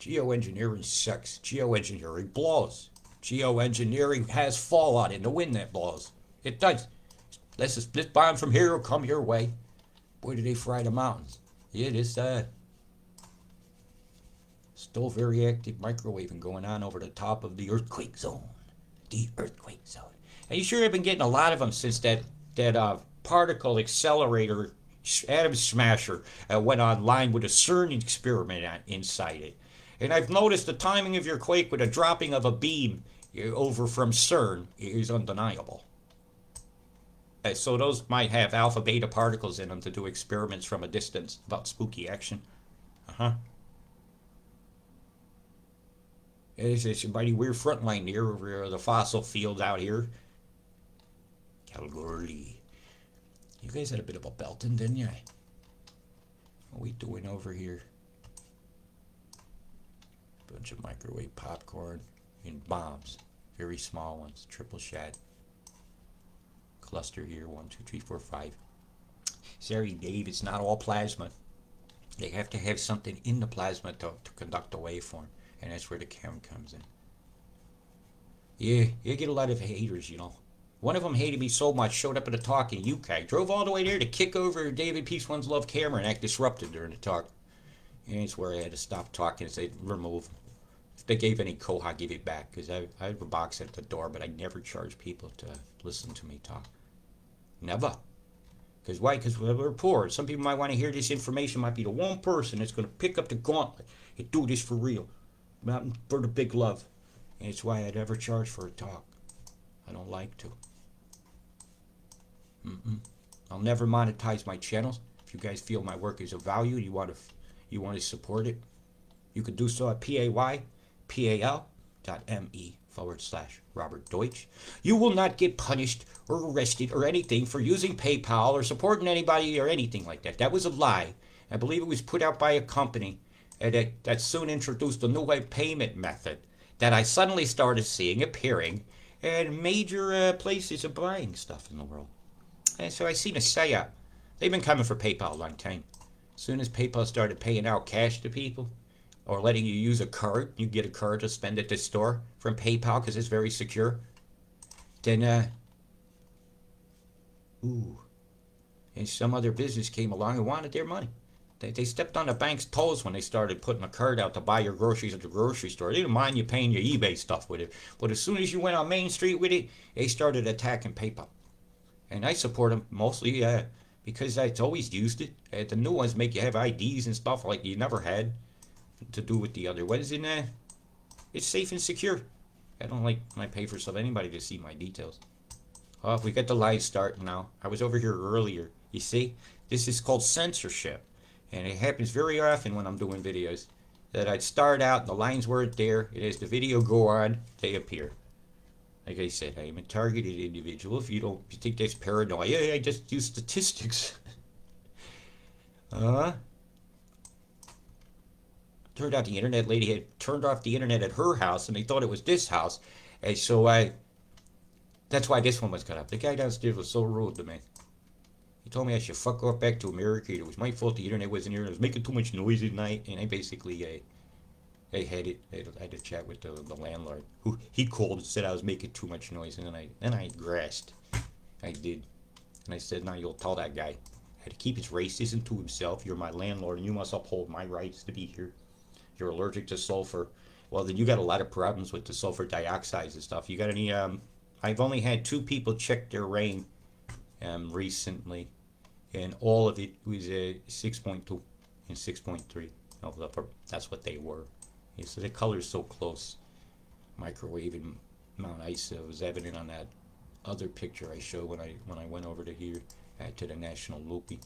Geoengineering sucks. Geoengineering blows. Geoengineering has fallout in the wind that blows. It does. This bomb from here will come your way. Boy, do they fry the mountains. It is still very active microwaving going on over the top of the earthquake zone. The earthquake zone. And you sure have been getting a lot of them since that particle accelerator atom smasher went online with a CERN experiment inside it. And I've noticed the timing of your quake with a dropping of a beam over from CERN is undeniable. So those might have alpha beta particles in them to do experiments from a distance about spooky action. It's a mighty weird front line here over the fossil fields out here. Calgary. You guys had a bit of a belting, didn't you? What are we doing over here? Bunch of microwave popcorn and bombs. Very small ones. Triple shot. Cluster here. 1, 2, 3, 4, 5. Sorry, Dave, it's not all plasma. They have to have something in the plasma to conduct the waveform. And that's where the chem comes in. Yeah, you get a lot of haters, you know. One of them hated me so much, showed up at a talk in UK, drove all the way there to kick over David Peace One's Love camera and act disruptive during the talk. And it's where I had to stop talking and say, remove. If they gave any coal, I'd give it back. Because I have a box at the door, but I never charge people to listen to me talk. Never. Because why? Because we're poor. Some people might want to hear this information. Might be the one person that's going to pick up the gauntlet and do this for real. Not for the big love. And it's why I never charge for a talk. I don't like to. I'll never monetize my channels. If you guys feel my work is of value, you want to support it, you could do so at paypal.me/Robert Deutsch. You will not get punished or arrested or anything for using PayPal or supporting anybody or anything like that. That was a lie. I believe it was put out by a company that soon introduced a new payment method that I suddenly started seeing appearing in major places of buying stuff in the world. And so I seen a psyop. They've been coming for PayPal a long time. As soon as PayPal started paying out cash to people or letting you use a card, you get a card to spend at the store from PayPal because it's very secure. Then, and some other business came along and wanted their money. They stepped on the bank's toes when they started putting a card out to buy your groceries at the grocery store. They didn't mind you paying your eBay stuff with it. But as soon as you went on Main Street with it, they started attacking PayPal. And I support them mostly because I've always used it. The new ones make you have IDs and stuff like you never had to do with the other ones. And it's safe and secure. I don't like when I pay for stuff anybody to see my details. Oh, we got the live starting now. I was over here earlier. You see, this is called censorship. And it happens very often when I'm doing videos that I'd start out, the lines weren't there, and as the video go on, they appear. Like I said, I am a targeted individual. If you think that's paranoia, I just use statistics. Turned out the internet lady had turned off the internet at her house, and they thought it was this house. And so that's why this one was cut up. The guy downstairs was so rude to me. He told me I should fuck off back to America. It was my fault the internet wasn't here. I was making too much noise at night. And I basically, I had to chat with the landlord. Who he called and said I was making too much noise. And then I grasped. I did. And I said, now you'll tell that guy. I had to keep his racism to himself. You're my landlord and you must uphold my rights to be here. You're allergic to sulfur. well, then you got a lot of problems with the sulfur dioxides and stuff. You got any? I've only had 2 people check their rain recently, and all of it was 6.2 and 6.3. That's what they were. Yeah, so the color's so close. Microwaving Mount Isa was evident on that other picture I showed when I went over to here to the National Loopy.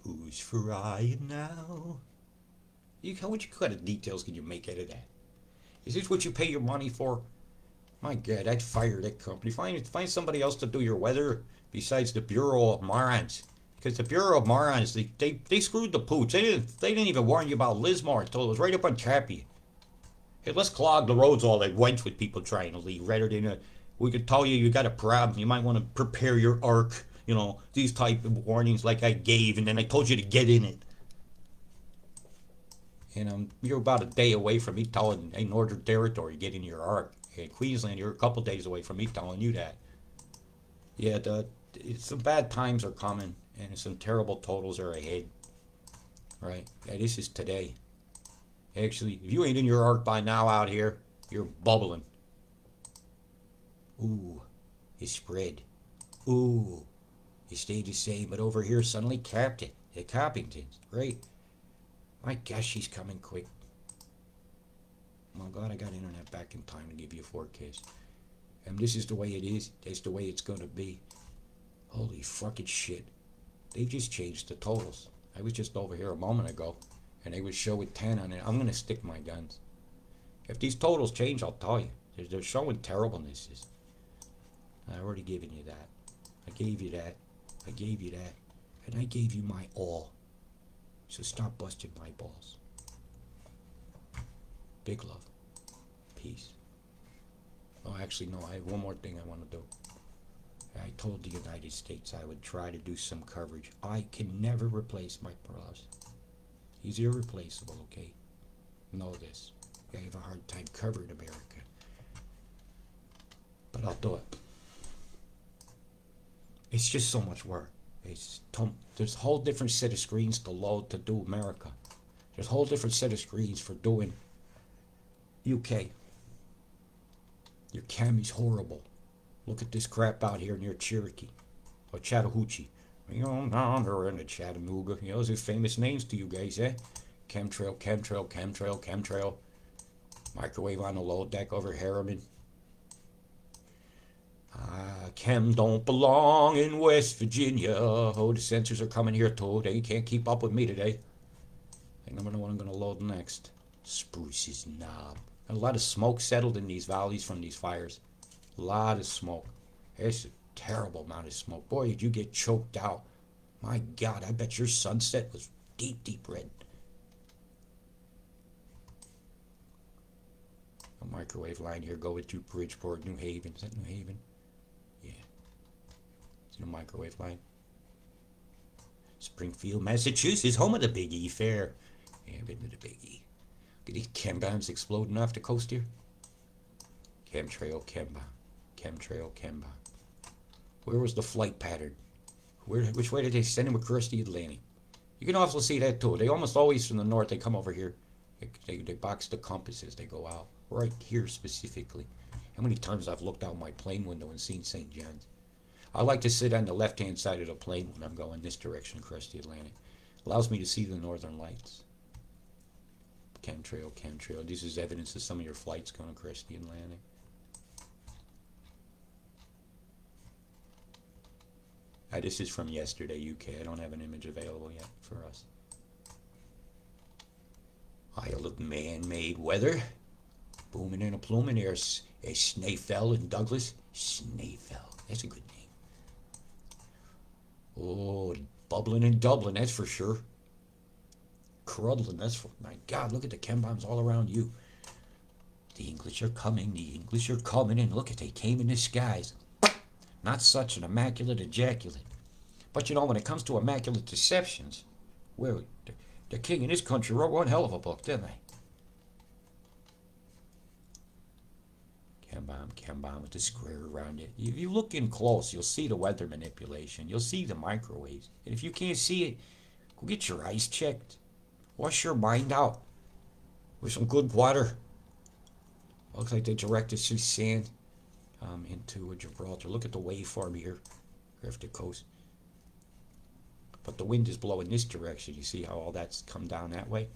Who's frying now? How much kind of details can you make out of that? Is this what you pay your money for? My God, I'd fire that company. Find somebody else to do your weather besides the Bureau of Morons. Because the Bureau of Morons, they screwed the pooch. They didn't even warn you about Lismore until it was right up on top of you. Hey, let's clog the roads all at once with people trying to leave, rather than we could tell you got a problem. You might want to prepare your ark. These type of warnings like I gave, and then I told you to get in it. And you're about a day away from me telling, hey, Northern Territory, get in your ark. In Queensland, you're a couple days away from me telling you that. Yeah, some bad times are coming, and some terrible totals are ahead. Right? Yeah, this is today. Actually, if you ain't in your ark by now out here, you're bubbling. Ooh, it spread. Ooh, it stayed the same, but over here suddenly capped it. The Coppingtons, right? My gosh, she's coming quick. Oh God, I got internet back in time to give you a forecast. And this is the way it is. That's the way it's going to be. Holy fucking shit. They just changed the totals. I was just over here a moment ago, and they would show it 10 on it. I'm going to stick my guns. If these totals change, I'll tell you. They're showing terriblenesses. I already given you that. I gave you that. I gave you that. And I gave you my all. So stop busting my balls. Big love. Peace. Oh, actually, no, I have one more thing I want to do. I told the United States I would try to do some coverage. I can never replace Mike Perlows. He's irreplaceable, okay? Know this. I have a hard time covering America. But I'll do it. It's just so much work. There's a whole different set of screens to load to do America. There's a whole different set of screens for doing UK. Your cam is horrible. Look at this crap out here near Cherokee or Chattahoochee. Now they're in the Chattanooga. Those are famous names to you guys, eh? Chemtrail, chemtrail, chemtrail, chemtrail. Microwave on the low deck over Harriman. Chem don't belong in West Virginia. Oh, the sensors are coming here too. They can't keep up with me today. I never know what I'm going to load next. Spruce's Knob. A lot of smoke settled in these valleys from these fires. A lot of smoke. It's a terrible amount of smoke. Boy, did you get choked out. My God, I bet your sunset was deep, deep red. A microwave line here going through Bridgeport, New Haven. Is that New Haven? Yeah. It's a microwave line. Springfield, Massachusetts, home of the Big E Fair. Yeah, I've been to the Big E. Look at these chem bombs exploding off the coast here. Chemtrail, chem bomb. Chemtrail, chem bomb. Where was the flight pattern? Which way did they send them across the Atlantic? You can also see that too. They almost always from the north, they come over here. They box the compasses, they go out. Right here specifically. How many times I've looked out my plane window and seen St. John's? I like to sit on the left-hand side of the plane when I'm going this direction across the Atlantic. Allows me to see the northern lights. Chemtrail, chemtrail. This is evidence of some of your flights going across the Atlantic. This is from yesterday, UK. I don't have an image available yet for us. Isle of man-made weather. Booming and a pluming. There's Snaefell in Douglas. Snaefell. That's a good name. Oh, bubbling in Dublin, that's for sure. Crudlin, that's for... My God, look at the chem bombs all around you. The English are coming. The English are coming. And look at, they came in the skies. Not such an immaculate ejaculate. But you know, when it comes to immaculate deceptions, well, the king in this country wrote one hell of a book, didn't they? Chem bomb with the square around it. If you look in close, you'll see the weather manipulation. You'll see the microwaves. And if you can't see it, go get your eyes checked. Wash your mind out with some good water. Looks like they directed some sand into Gibraltar. Look at the waveform here, off the coast. But the wind is blowing this direction. You see how all that's come down that way?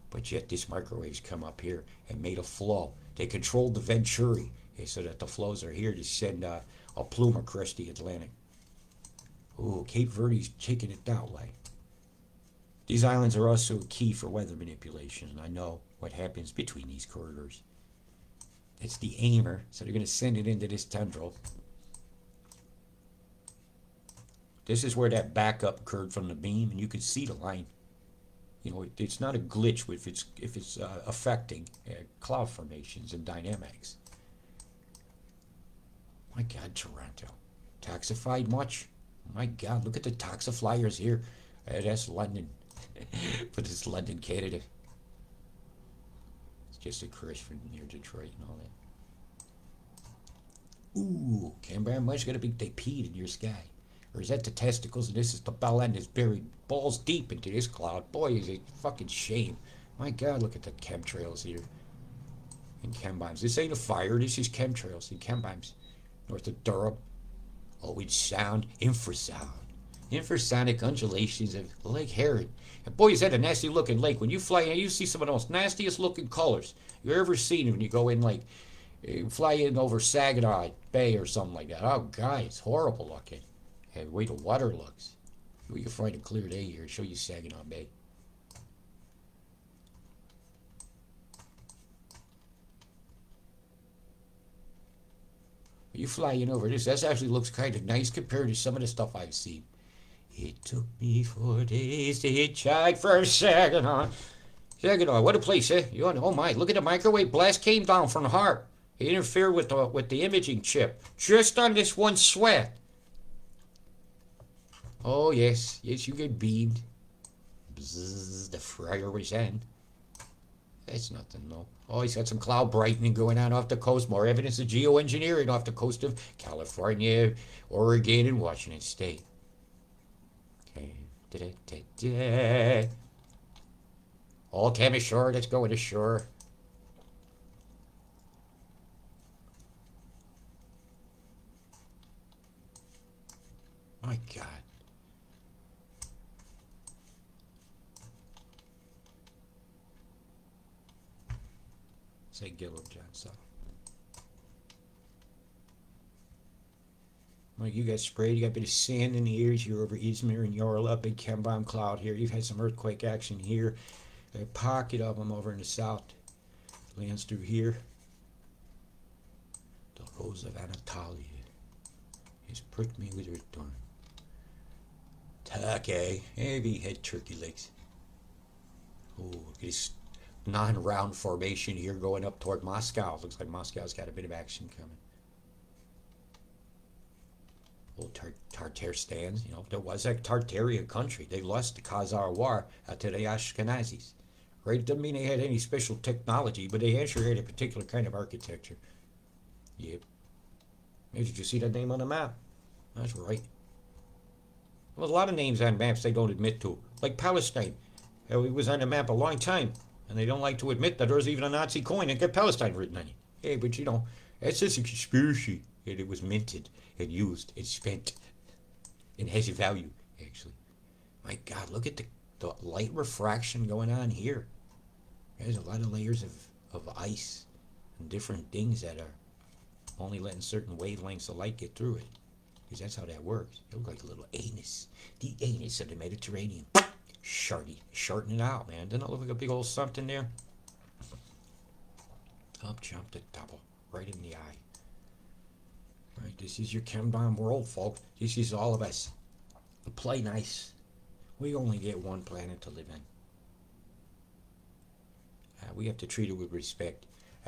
But yet this microwaves come up here and made a flow. They controlled the Venturi, so that the flows are here to send a plume across the Atlantic. Ooh, Cape Verde's taking it that way. These islands are also key for weather manipulation, and I know what happens between these corridors. It's the aimer, so they're going to send it into this tendril. This is where that backup occurred from the beam, and you can see the line. You know, it's not a glitch if it's affecting cloud formations and dynamics. My God, Toronto. Toxified much? My God, look at the toxiflyers here. That's London. But it's London, Canada. It's just a crush from near Detroit and all that. Ooh, Canberra must got to be they peed in your sky. Or is that the testicles and this is the bell end is buried balls deep into this cloud? Boy, is it fucking shame. My God, look at the chemtrails here. And chem bombs. This ain't a fire, this is chemtrails and chem bombs. North of Durham. Oh, it's sound, infrasound. Infrasonic undulations of Lake Herod. And boy, is that a nasty looking lake. When you fly in, you see some of the most nastiest looking colors you ever seen when you go in, like, you fly in over Saginaw Bay or something like that. Oh, God, it's horrible looking. And the way the water looks. We can find a clear day here and show you Saginaw Bay. You fly in over this, that actually looks kind of nice compared to some of the stuff I've seen. It took me 4 days to hitchhike from Saginaw. Saginaw, what a place, eh? Oh my, look at the microwave blast came down from the heart. It interfered with the imaging chip. Just on this one sweat. Oh yes, you get beamed. Bzzz, the fryer was in. That's nothing, no. Oh, he's got some cloud brightening going on off the coast. More evidence of geoengineering off the coast of California, Oregon, and Washington State. Okay. All cam ashore. Let's go ashore. My God. Say Gillum Johnson. Like you got sprayed, you got a bit of sand in the ears. You're over Izmir and Yorla, big chem bomb cloud here. You've had some earthquake action here. A pocket of them over in the south. Lands through here. The rose of Anatolia has pricked me with her thorn. Turkey, heavy head turkey legs. Oh, look at this non-round formation here going up toward Moscow. Looks like Moscow's got a bit of action coming. Old Tartar stands, you know, there was a Tartarian country. They lost the Khazar War to the Ashkenazis. Right? It doesn't mean they had any special technology, but they actually had a particular kind of architecture. Yep. Did you see that name on the map? That's right. Well, a lot of names on maps they don't admit to. Like Palestine. It was on the map a long time, and they don't like to admit that there's even a Nazi coin that got Palestine written on it. Hey, but you know, that's just a conspiracy. And it was minted and used and spent and has a value, actually. My God, look at the light refraction going on here. There's a lot of layers of ice and different things that are only letting certain wavelengths of light get through it. Because that's how that works. It looks like a little anus. The anus of the Mediterranean. Shorten it out, man. Doesn't it look like a big old something there? Up jumped the double. Right in the eye. Right, this is your chem bomb world, folks. This is all of us. Play nice. We only get one planet to live in. We have to treat it with respect.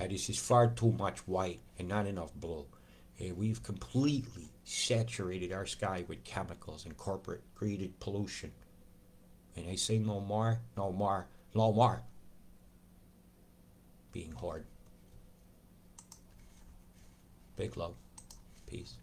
This is far too much white and not enough blue. We've completely saturated our sky with chemicals and corporate created pollution. And they say no more, no more, no more. Being hard. Big love. Peace.